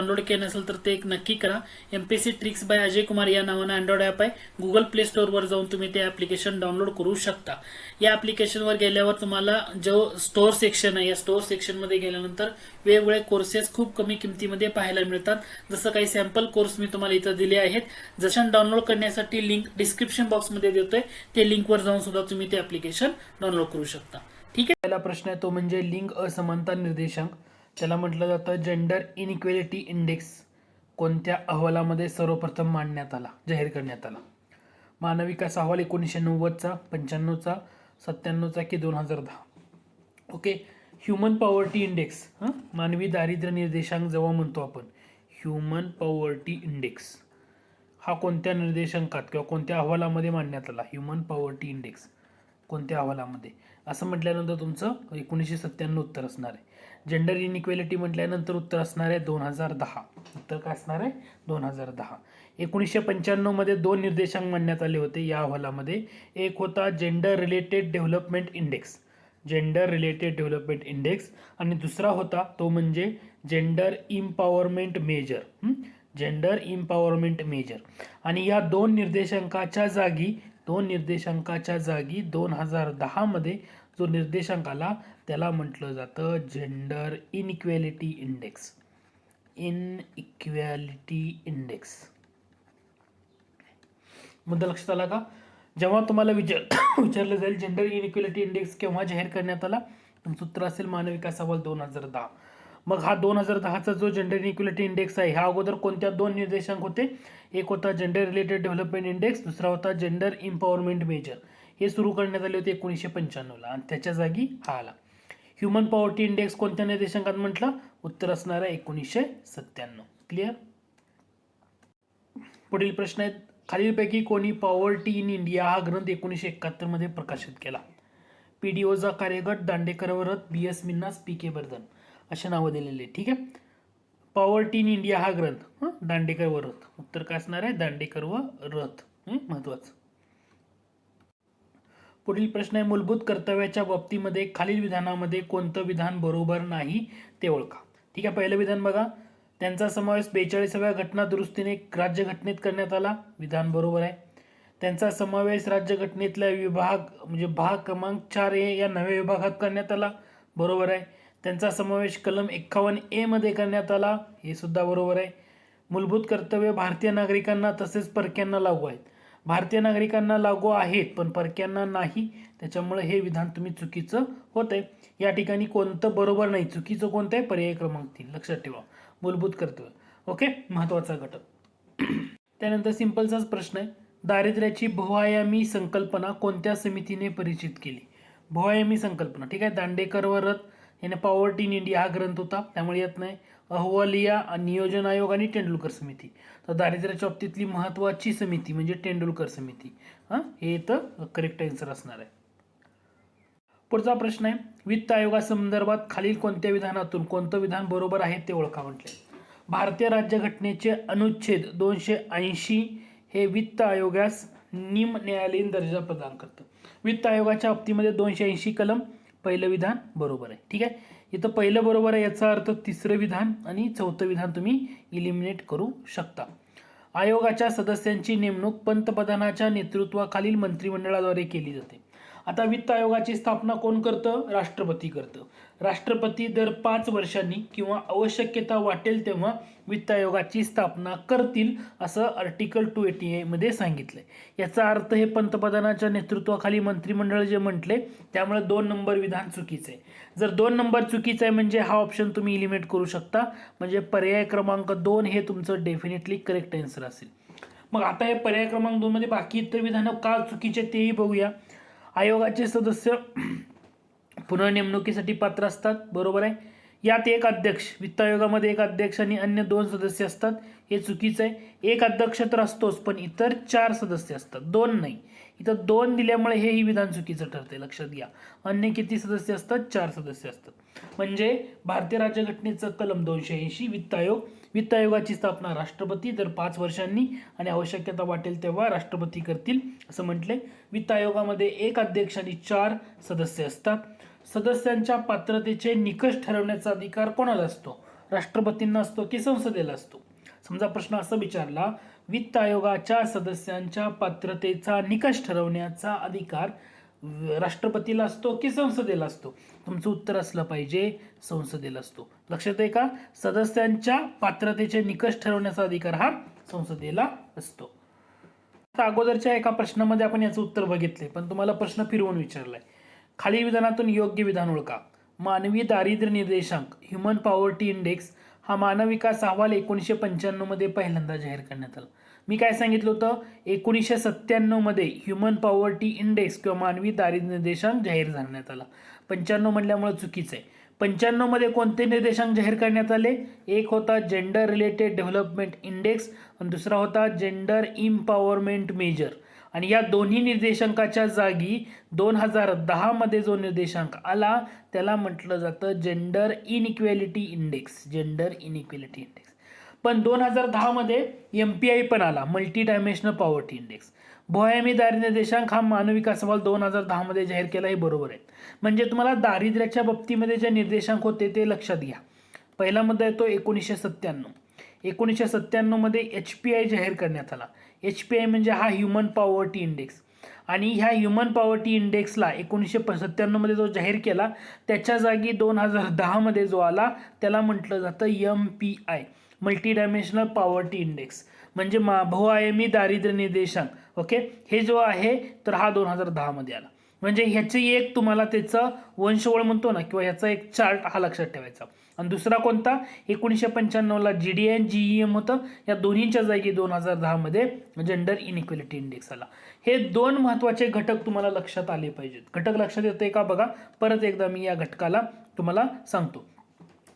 Download केलं नसेल तर ते एक नक्की करा. MPSC tricks bye Ajay Kumar या नावानं अँड्रॉइड ॲप आहे. गुगल प्ले स्टोअरवर जाऊन तुम्ही ते ॲप्लिकेशन डाउनलोड करू शकता. या ॲप्लिकेशनवर गेल्यावर तुम्हाला जो स्टोअर सेक्शन आहे या स्टोअर सेक्शनमध्ये गेल्यानंतर वेगवेगळे कोर्सेस खूप कमी किमतीमध्ये पाहायला मिळतात. जसं काही सॅम्पल कोर्स मी तुम्हाला इथं दिले आहेत. जसं डाउनलोड करण्यासाठी लिंक डिस्क्रिप्शन बॉक्समध्ये देतोय, ते लिंकवर जाऊन सुद्धा तुम्ही ते ॲप्लिकेशन डाउनलोड करू शकता. ठीक आहे. पहिला प्रश्न आहे तो म्हणजे लिंग असमानता निर्देशांक. त्याला म्हटलं जातं जेंडर इनइक्वेलिटी इंडेक्स कोणत्या अहवालामध्ये सर्वप्रथम मांडण्यात आला, जाहीर करण्यात आला? मानवी विकास अहवाल 1990चा, 95चा, 97चा की 2010? ओके. ह्युमन पॉवर्टी इंडेक्स, मानवी दारिद्र्य निर्देशांक जेव्हा म्हणतो आपण ह्युमन पॉवर्टी इंडेक्स, हा कोणत्या निर्देशांकात किंवा कोणत्या अहवालामध्ये मांडण्यात आला? ह्युमन पॉवर्टी इंडेक्स कोणत्या अहवालामध्ये असं म्हटल्यानंतर तुमचं 1997 उत्तर असणार आहे. जेंडर इनइक्वेलिटी म्हटल्यानंतर उत्तर असणार आहे 2010. उत्तर काय असणार आहे? 2010. 1995 मध्ये दोन निर्देशांक मांडण्यात आले होते या अहवालामध्ये. एक होता gender related development index, gender related development index, आणि दुसरा होता तो म्हणजे gender empowerment measure, gender empowerment measure. आणि या दोन निर्देशांकाच्या जागी 2010 मध्ये जो निर्देशांक आला त्याला म्हटलं जातं gender inequality index, inequality index. मुद्दा लक्षात आला का? जेव्हा तुम्हाला विचारलं जाईल जेंडर इनइक्वेलिटी इंडेक्स केव्हा जाहीर करण्यात आला, तुमचं उत्तर असेल मानवी विकास अहवाल 2010. मग हा 2010चा जो जेंडर इनइक्वेलिटी इंडेक्स आहे, ह्या अगोदर कोणत्या दोन निर्देशांक होते? एक होता जेंडर रिलेटेड डेव्हलपमेंट इंडेक्स, दुसरा होता जेंडर इम्पॉवरमेंट मेजर. हे सुरू करण्यात आले होते 1995ला आणि त्याच्या जागी हा आला. ह्युमन पॉवर्टी इंडेक्स कोणत्या निर्देशांकात म्हटलं? उत्तर असणार आहे 1997. क्लिअर? पुढील प्रश्न आहे, खालीलपैकी कोणी पॉवर्टी इन इंडिया हा ग्रंथ 1971 मध्ये प्रकाशित केला? PD ओझा कार्यगट, दांडेकर व रथ, BS मिन्नास, PK बर्धन अशा नावं दिलेले. ठीक आहे. पॉवर्टी इन इंडिया हा ग्रंथ दांडेकर व रथ. उत्तर काय असणार आहे? दांडेकर व रथ. महत्वाचं. पुढील प्रश्न आहे, मूलभूत कर्तव्याच्या बाबतीमध्ये खालील विधानामध्ये कोणतं विधान बरोबर नाही ते ओळखा. ठीक आहे. पहिलं विधान बघा, त्यांचा समावेश 42व्या घटना दुरुस्तीने राज्यघटनेत करण्यात आला. विधान बरोबर आहे. त्यांचा समावेश राज्यघटनेतल्या विभाग म्हणजे भाग क्रमांक 4A या नव्या विभागात करण्यात आला. बरोबर आहे. त्यांचा समावेश कलम 51A मध्ये करण्यात आला. हे सुद्धा बरोबर आहे. मूलभूत कर्तव्य भारतीय नागरिकांना तसेच परक्यांना लागू आहेत. भारतीय नागरिकांना लागू आहेत पण परक्यांना नाही, त्याच्यामुळे हे विधान तुम्ही चुकीचं होतंय. या ठिकाणी कोणतं बरोबर नाही, चुकीचं कोणतं आहे? पर्याय क्रमांक 3. लक्षात ठेवा, मूलभूत कर्तव्य. ओके, महत्वाचा घटक. त्यानंतर सिंपलचाच प्रश्न आहे, दारिद्र्याची बहुआयामी संकल्पना कोणत्या समितीने परिचित केली? बहुआयामी संकल्पना. ठीक आहे. दांडेकर व रथ याने पॉवर्टी इन इंडिया हा ग्रंथ होता, त्यामुळे येत नाही. अहवालिया नियोजन आयोग आणि तेंडुलकर समिती. तर दारिद्र्याच्या बाबतीतली महत्वाची समिती म्हणजे तेंडुलकर समिती. हे इथं करेक्ट आन्सर असणार आहे. पुढचा प्रश्न आहे, वित्त आयोगासंदर्भात खालील कोणत्या विधानातून कोणतं विधान बरोबर आहे ते ओळखा म्हटले. भारतीय राज्यघटनेचे अनुच्छेद 280 हे वित्त आयोगास निम न्यायालयीन दर्जा प्रदान करतं. वित्त आयोगाच्या बाबतीमध्ये 280 कलम पहिलं विधान बरोबर आहे. ठीक आहे. इथं पहिलं बरोबर आहे, याचा अर्थ तिसरं विधान आणि चौथं विधान तुम्ही इलिमिनेट करू शकता. आयोगाच्या सदस्यांची नेमणूक पंतप्रधानाच्या नेतृत्वाखालील मंत्रिमंडळाद्वारे केली जाते. आता वित्त आयोगाची स्थापना कोण करतं? राष्ट्रपती करतं. राष्ट्रपती दर 5 वर्षांनी किंवा आवश्यकता वाटेल तेव्हा वित्त आयोगाची स्थापना करतील असं आर्टिकल 280 मध्ये सांगितलंय. याचा अर्थ हे पंतप्रधानाच्या नेतृत्वाखाली मंत्रिमंडळ जे म्हटले, त्यामुळे 2 नंबर विधान चुकीचं आहे. जर 2 नंबर चुकीचं आहे म्हणजे हा ऑप्शन तुम्ही इलिमिनेट करू शकता, म्हणजे पर्याय क्रमांक 2 हे तुमचं डेफिनेटली करेक्ट आन्सर असेल. मग आता हे पर्याय क्रमांक 2 मध्ये बाकी इतर विधानं का चुकीचे तेही बघूया. आयोगाचे सदस्य पुनर्नेमणुकीसाठी पात्र असतात. बरोबर आहे. यात एक अध्यक्ष, वित्त आयोगामध्ये एक अध्यक्ष आणि अन्य 2 सदस्य असतात. हे चुकीचं आहे. एक अध्यक्ष तर असतोच पण इतर 4 सदस्य असतात, 2 नाही. इथं 2 दिल्यामुळे हेही विधान चुकीचं ठरते. लक्षात घ्या, अन्य किती सदस्य असतात? 4 सदस्य असतात. म्हणजे भारतीय राज्यघटनेचं कलम 280 वित्त आयोगाची स्थापना राष्ट्रपती दर 5 वर्षांनी आणि आवश्यकता वाटेल तेव्हा राष्ट्रपती करतील असं म्हटले. वित्त आयोगामध्ये एक अध्यक्ष आणि 4 सदस्य असतात. सदस्यांच्या पात्रतेचे निकष ठरवण्याचा अधिकार कोणाला असतो? राष्ट्रपतींना असतो की संसदेला असतो? समजा प्रश्न असा विचारला, वित्त आयोगाच्या सदस्यांच्या पात्रतेचा निकष ठरवण्याचा अधिकार राष्ट्रपतीला असतो की संसदेला असतो? तुमचं उत्तर असलं पाहिजे संसदेला असतो. लक्षात आहे का? सदस्यांच्या पात्रतेचे निकष ठरवण्याचा अधिकार हा संसदेला असतो. अगोदरच्या एका प्रश्नामध्ये आपण याचं उत्तर बघितले, पण तुम्हाला प्रश्न फिरवून विचारलाय. खालील विधानातून योग्य विधान ओळखा. मानवी दारिद्र्य निर्देशांक ह्युमन पॉवर्टी इंडेक्स हा मानव विकास अहवाल 1995 मध्ये पहिल्यांदा जाहीर करण्यात आला. मी काय सांगितलं होतं? 1997 मध्ये ह्युमन पॉवर्टी इंडेक्स किंवा मानवी दारिद्र्य निर्देशांक जाहीर करण्यात आला. 95 म्हणल्यामुळे चुकीचं आहे. 95 मध्ये कोणते निर्देशांक जाहीर करण्यात आले? एक होता जेंडर रिलेटेड डेव्हलपमेंट इंडेक्स आणि दुसरा होता जेंडर इम्पॉवरमेंट मेजर. आणि या दोन्ही निर्देशांकाच्या जागी 2010 मध्ये जो निर्देशांक आला त्याला म्हटलं जातं gender inequality index. Gender inequality index. पण 2010 मध्ये MPI पण आला, मल्टी डायमेन्शनल पॉवर्टी इंडेक्स. बहुआयामी दारिद्र्य निर्देशांक हा मानव विकास अहवाल 2010 मध्ये जाहीर केला, हे बरोबर आहे. म्हणजे तुम्हाला दारिद्र्याच्या बाबतीमध्ये जे निर्देशांक होते ते लक्षात घ्या. पहिला मुद्दा येतो 1997. 1997 मध्ये HPI जाहीर करण्यात आला. HPI म्हणजे हा ह्युमन पॉवर्टी इंडेक्स. आणि ह्या ह्युमन पॉवर्टी इंडेक्सला 1997 मध्ये जो जाहीर केला त्याच्या जागी 2010 मध्ये जो आला त्याला म्हटलं जातं MPI, multi dimensional poverty index. म्हणजे बहुआयामी दारिद्र्य निर्देशांक. ओके, हे जो आहे तर हा 2010 मध्ये आला. म्हणजे ह्याची एक तुम्हाला त्याचं वंशवळ म्हणतो ना, किंवा ह्याचा एक चार्ट हा लक्षात ठेवायचा. आणि दुसरा कोणता? 1995ला GDI आणि GEM होतं. या दोन्हींच्या जागी 2010 मध्ये जेंडर इनइक्वॅलिटी इंडेक्स आला. हे दोन महत्त्वाचे घटक तुम्हाला लक्षात आले पाहिजेत. घटक लक्षात येते का बघा. परत एकदा मी या घटकाला तुम्हाला सांगतो.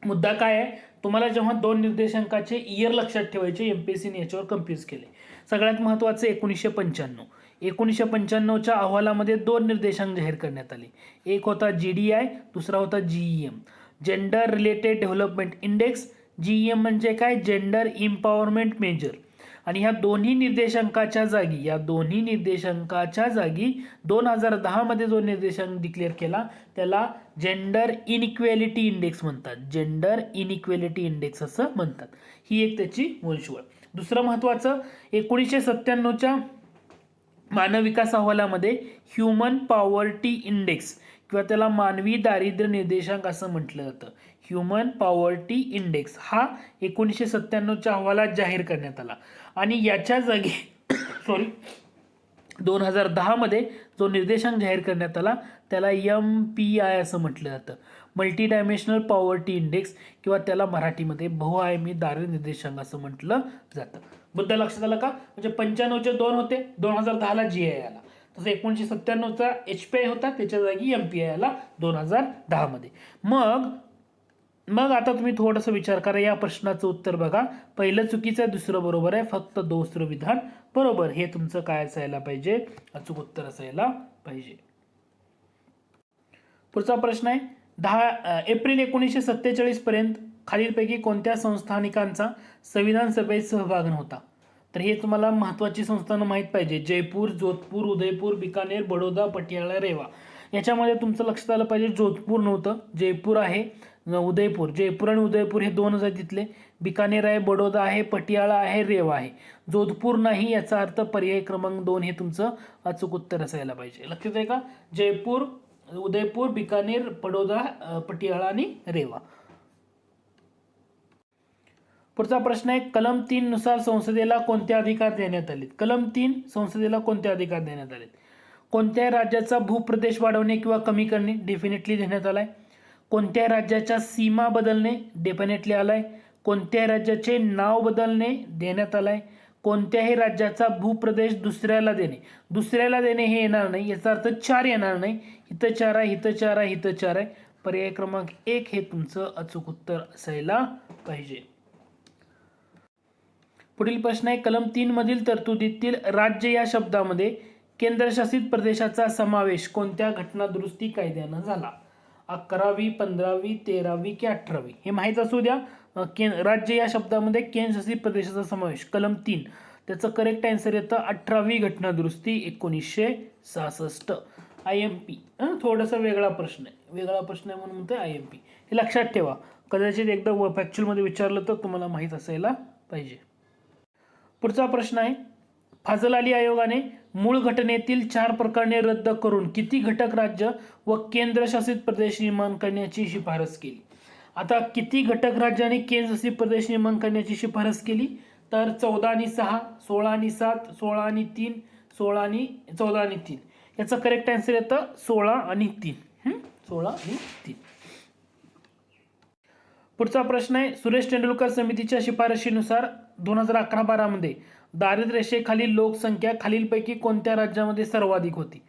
मुद्दा काय आहे? तुम्हाला जेव्हा दोन निर्देशांकाचे इयर लक्षात ठेवायचे, MPSCने याच्यावर कन्फ्यूज केले. सगळ्यात महत्त्वाचं 1995. 1995च्या अहवालामध्ये दोन निर्देशांक जाहीर करण्यात आले. एक होता GDI, दुसरा होता GEM, gender related development index. GEM म्हणजे काय? Gender empowerment measure. आणि ह्या दोन्ही निर्देशांकाच्या जागी 2010 मध्ये जो निर्देशांक डिक्लेअर केला त्याला जेंडर इनइक्वॅलिटी इंडेक्स म्हणतात. जेंडर इनइक्वॅलिटी इंडेक्स असं म्हणतात. ही एक त्याची वंशवळ. दुसरं महत्त्वाचं 1997च्या मानव विकास अहवालामध्ये ह्युमन पॉवर्टी इंडेक्स किंवा त्याला मानवी दारिद्र्य निर्देशांक असं म्हटलं जातं. ह्युमन पॉवर्टी इंडेक्स हा 1997च्या अहवालात जाहीर करण्यात आला. आणि याच्या जागी 2010 मध्ये जो निर्देशांक जाहीर करण्यात आला त्याला MPI असं म्हटलं जातं, मल्टी डायमेन्शनल पॉवर्टी इंडेक्स, किंवा त्याला मराठीमध्ये बहुआयामी दारिद्र्य निर्देशांक असं म्हटलं जातं. मुद्दा लक्षात आला का? म्हणजे 95चे दोन होते, 2010ला GI आला. तसं 1997चा HPI होता, त्याच्या जागी MPI आला 2010 मध्ये. मग आता तुम्ही थोडंसं विचार करा. या प्रश्नाचं उत्तर बघा. पहिलं चुकीचं आहे, दुसरं बरोबर आहे. फक्त दुसरं विधान बरोबर. हे तुमचं काय असायला पाहिजे? अचूक उत्तर असायला पाहिजे. पुढचा प्रश्न आहे 10 एप्रिल 1947 पर्यंत खालीलपैकी कोणत्या संस्थानिकांचा संविधान सभेत सहभाग नव्हता? तर हे तुम्हाला महत्त्वाची संस्थानं माहीत पाहिजे. जयपूर, जोधपूर, उदयपूर, बिकानेर, बडोदा, पटियाला, रेवा. याच्यामध्ये तुमचं लक्षात आलं पाहिजे जोधपूर नव्हतं, जयपूर आहे, उदयपूर. जयपूर आणि उदयपूर हे दोनच आहेत तिथले. बिकानेर आहे, बडोदा आहे, पटियाला आहे, रेवा आहे. जोधपूर नाही, याचा अर्थ पर्याय क्रमांक 2 हे तुमचं अचूक उत्तर असायला पाहिजे. लक्षात आहे का? जयपूर, उदयपूर, बिकानेर, बडोदा, पटियाला आणि रेवा. पुढचा प्रश्न आहे कलम 3 नुसार संसदेला कोणते अधिकार देण्यात आलेत? कलम 3 संसदेला कोणते अधिकार देण्यात आलेत? कोणत्या राज्याचा भूप्रदेश वाढवणे किंवा कमी करणे? डेफिनेटली देण्यात आलाय. कोणत्या राज्याच्या सीमा बदलणे? डेफिनेटली आलाय. कोणत्या राज्याचे नाव बदलणे? देण्यात आलाय. कोणत्याही राज्याचा भूप्रदेश दुसऱ्याला देणे हे येणार नाही. याचा अर्थ 4 येणार नाही. इथं 4 आहे, इथं 4 आहे, इथं 4 आहे. पर्याय क्रमांक 1 हे तुमचं अचूक उत्तर असायला पाहिजे. पुढील प्रश्न आहे कलम 3 मधील तरतुदीतील राज्य या शब्दामध्ये केंद्रशासित प्रदेशाचा समावेश कोणत्या घटना दुरुस्ती कायद्यानं झाला? 11वी, 15वी, 13वी की 18वी? हे माहीत असू द्या. राज्य या शब्दामध्ये केंद्रशासित प्रदेशाचा समावेश कलम 3. त्याचं करेक्ट आन्सर येतं 18वी घटना दुरुस्ती 1966. IMP. थोडासा वेगळा प्रश्न आहे म्हणून म्हणतोय IMP. हे लक्षात ठेवा, कदाचित एकदा फॅक्च्युअलमध्ये विचारलं तर तुम्हाला माहीत असायला पाहिजे. पुढचा प्रश्न आहे, फाजल अली आयोगाने मूळ घटनेतील 4 प्रकरणे रद्द करून किती घटक राज्य व केंद्रशासित प्रदेश निर्माण करण्याची शिफारस केली? आता किती घटक राज्य आणि केंद्रशासित प्रदेश निर्माण करण्याची शिफारस केली? तर 14 आणि 6, 16 आणि 7, 16 आणि 3, 16 आणि 14 आणि 3. याचा करेक्ट आन्सर येतं 16 आणि 3. 16 आणि 3. पुढचा प्रश्न आहे, सुरेश तेंडुलकर समितीच्या शिफारशीनुसार 2011-12 मध्ये दारिद्र्य रेषेखालील लोकसंख्या खालीलपैकी कोणत्या राज्यामध्ये सर्वाधिक होती?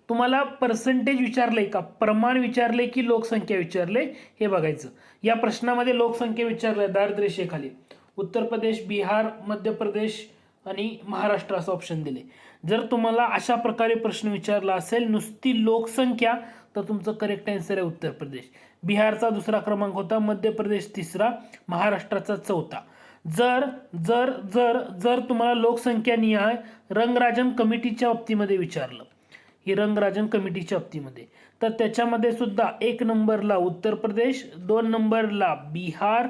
तुम्हाला पर्सेंटेज विचारलंय का, प्रमाण विचारले की लोकसंख्या विचारले हे बघायचं. या प्रश्नामध्ये लोकसंख्या विचारलंय दारिद्र्य रेषेखाली. उत्तर प्रदेश, बिहार, मध्य प्रदेश आणि महाराष्ट्र असं ऑप्शन दिले. जर तुम्हाला अशा प्रकारे प्रश्न विचारला असेल नुसती लोकसंख्या तर तुमचं करेक्ट आन्सर आहे उत्तर प्रदेश. बिहारचा 2रा क्रमांक होता, मध्य प्रदेश 3रा, महाराष्ट्राचा 4था. जर जर जर जर तुम्हाला लोकसंख्या निहाय रंगराजन कमिटीच्या बाबतीमध्ये विचारलं, ही रंगराजन कमिटीच्या बाबतीमध्ये, तर त्याच्यामध्ये सुद्धा 1 नंबरला उत्तर प्रदेश, 2 नंबरला बिहार,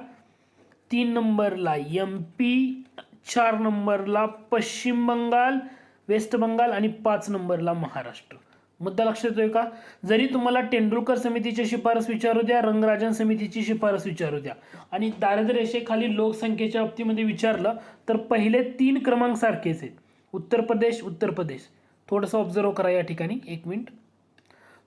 3 नंबरला MP, 4 नंबरला पश्चिम बंगाल, वेस्ट बंगाल आणि 5 नंबरला महाराष्ट्र. मुद्दा लक्षात येतोय का? जरी तुम्हाला तेंडुलकर समितीची शिफारस विचारू द्या, रंगराजन समितीची शिफारस विचारू द्या आणि दारिद्र्य रेषेखाली लोकसंख्येच्या बाबतीमध्ये विचारलं तर पहिले 3 क्रमांक सारखेच आहेत. उत्तर प्रदेश, उत्तर प्रदेश. थोडंसं ऑब्झर्व करा या ठिकाणी, 1 मिनिट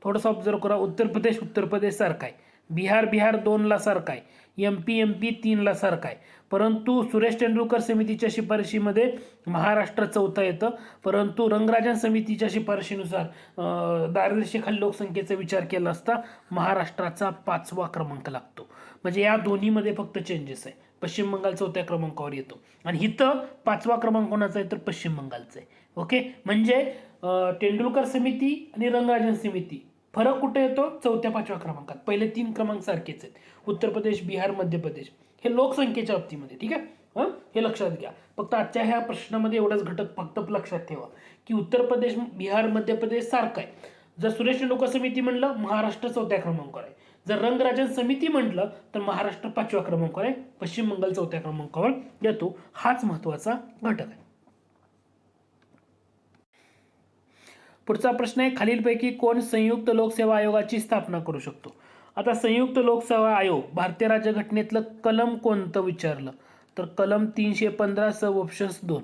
थोडंसं ऑब्झर्व करा. उत्तर प्रदेश, उत्तर प्रदेश सारखा आहे. बिहार, बिहार 2ला सारखा आहे. MP, MP 3ला सारखा आहे. परंतु सुरेश तेंडुलकर समितीच्या शिफारशीमध्ये महाराष्ट्र 4था येतं. परंतु रंगराजन समितीच्या शिफारशीनुसार दारिद्र्य रेषेखाली लोकसंख्येचा विचार केला असता महाराष्ट्राचा 5वा क्रमांक लागतो. म्हणजे या दोन्हीमध्ये फक्त चेंजेस आहे. पश्चिम बंगाल 4थ्या क्रमांकावर येतो आणि इथं 5वा क्रमांक कोणाचा आहे तर पश्चिम बंगालचा आहे. ओके, म्हणजे तेंडुलकर समिती आणि रंगराजन समिती फरक कुठे येतो? 4थ्या 5व्या क्रमांकात. पहिले 3 क्रमांक सारखेच आहेत, उत्तर प्रदेश, बिहार, मध्य प्रदेश. हे लोकसंख्येच्या बाबतीमध्ये. ठीक आहे, हे लक्षात घ्या. फक्त आजच्या ह्या प्रश्नामध्ये एवढाच घटक फक्त लक्षात ठेवा की उत्तर प्रदेश, बिहार, मध्य प्रदेश सारखं आहे. जर सुरेश तेंडुलकर समिती म्हणलं महाराष्ट्र 4थ्या क्रमांकावर आहे. जर रंगराजन समिती म्हटलं तर महाराष्ट्र 5व्या क्रमांकावर आहे, पश्चिम बंगाल 4थ्या क्रमांकावर येतो. हाच महत्वाचा घटक आहे. पुढचा प्रश्न आहे, खालीलपैकी कोण संयुक्त लोकसेवा आयोगाची स्थापना करू शकतो? आता संयुक्त लोकसेवा आयोग भारतीय राज्यघटनेतलं कलम कोणतं विचारलं तर कलम 315 सब ऑप्शन 2.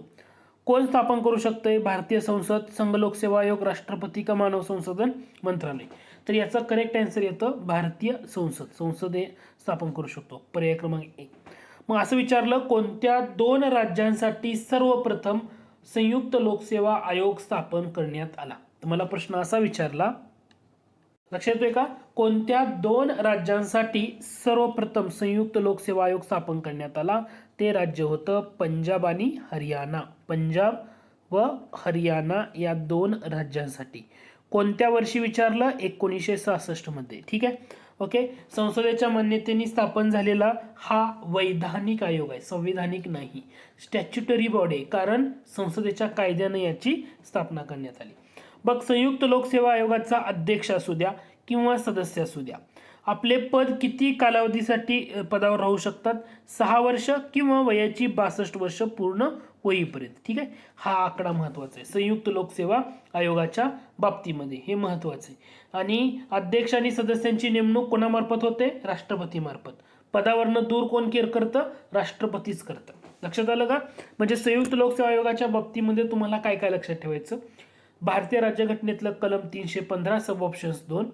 कोण स्थापन करू शकते? भारतीय संसद, संघ लोकसेवा आयोग, राष्ट्रपती का मानव संसाधन मंत्रालय. तर याचा करेक्ट आन्सर येतं भारतीय संसद. संसद हे स्थापन करू शकतो, पर्याय क्रमांक 1. मग असं विचारलं, कोणत्या 2 राज्यांसाठी सर्वप्रथम संयुक्त लोकसेवा आयोग स्थापन करण्यात आला? तर मला प्रश्न असा विचारला, लक्षात येतोय का? कोणत्या 2 राज्यांसाठी सर्वप्रथम संयुक्त लोकसेवा आयोग स्थापन करण्यात आला? ते राज्य होतं पंजाब आणि हरियाणा. पंजाब व हरियाणा या 2 राज्यांसाठी. कोणत्या वर्षी विचारलं? 1966 मध्ये. ठीक आहे, ओके. संसदेच्या मान्यतेने स्थापन झालेला हा वैधानिक आयोग आहे, संविधानिक नाही, स्टॅच्युटरी बॉडी आहे, कारण संसदेच्या कायद्याने याची स्थापना करण्यात आली. बघ, संयुक्त लोकसेवा आयोगाचा अध्यक्ष असू द्या किंवा सदस्य असू द्या, आपले पद किती कालावधीसाठी पदावर राहू शकतात? 6 वर्ष किंवा वयाची 62 वर्ष पूर्ण होईपर्यंत. ठीक आहे, हा आकडा महत्वाचा आहे संयुक्त लोकसेवा आयोगाच्या बाबतीमध्ये, हे महत्वाचे आहे. आणि अध्यक्ष आणि सदस्यांची नेमणूक कोणामार्फत होते? राष्ट्रपती मार्फत. पदावरनं दूर कोण करतं? राष्ट्रपतीच करतं. लक्षात आलं का? म्हणजे संयुक्त लोकसेवा आयोगाच्या बाबतीमध्ये तुम्हाला काय काय लक्षात ठेवायचं? भारतीय राज्यघटनेतलं कलम 315 सब ऑप्शन 2.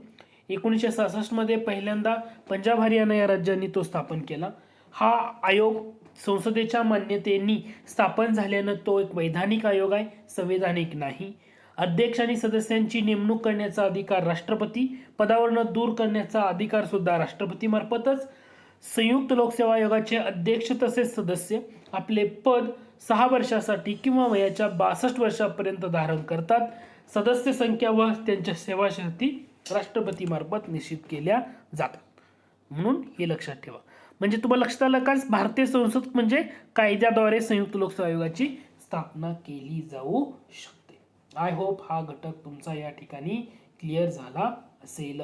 1966 मध्ये पहिल्यांदा पंजाब हरियाणा या राज्यांनी तो स्थापन केला. हा आयोग संसदेच्या मान्यतेने स्थापन झाल्यानं तो एक वैधानिक आयोग आहे, संवैधानिक नाही. अध्यक्ष आणि सदस्यांची नेमणूक करण्याचा अधिकार राष्ट्रपती, पदावरनं दूर करण्याचा अधिकार सुद्धा राष्ट्रपती मार्फतच. संयुक्त लोकसेवा आयोगाचे अध्यक्ष तसेच सदस्य आपले पद 6 वर्षासाठी किंवा वयाच्या 62 वर्षापर्यंत धारण करतात. सदस्य संख्या व त्यांच्या सेवा शर्ती राष्ट्रपती मार्फत निश्चित केल्या जातात. म्हणून हे लक्षात ठेवा. म्हणजे तुम्हाला लक्षात आलं का? भारतीय संसद म्हणजे कायद्याद्वारे संयुक्त लोकसेवा आयोगाची स्थापना केली जाऊ शकते. आय होप हा घटक तुमचा या ठिकाणी क्लिअर झाला असेल.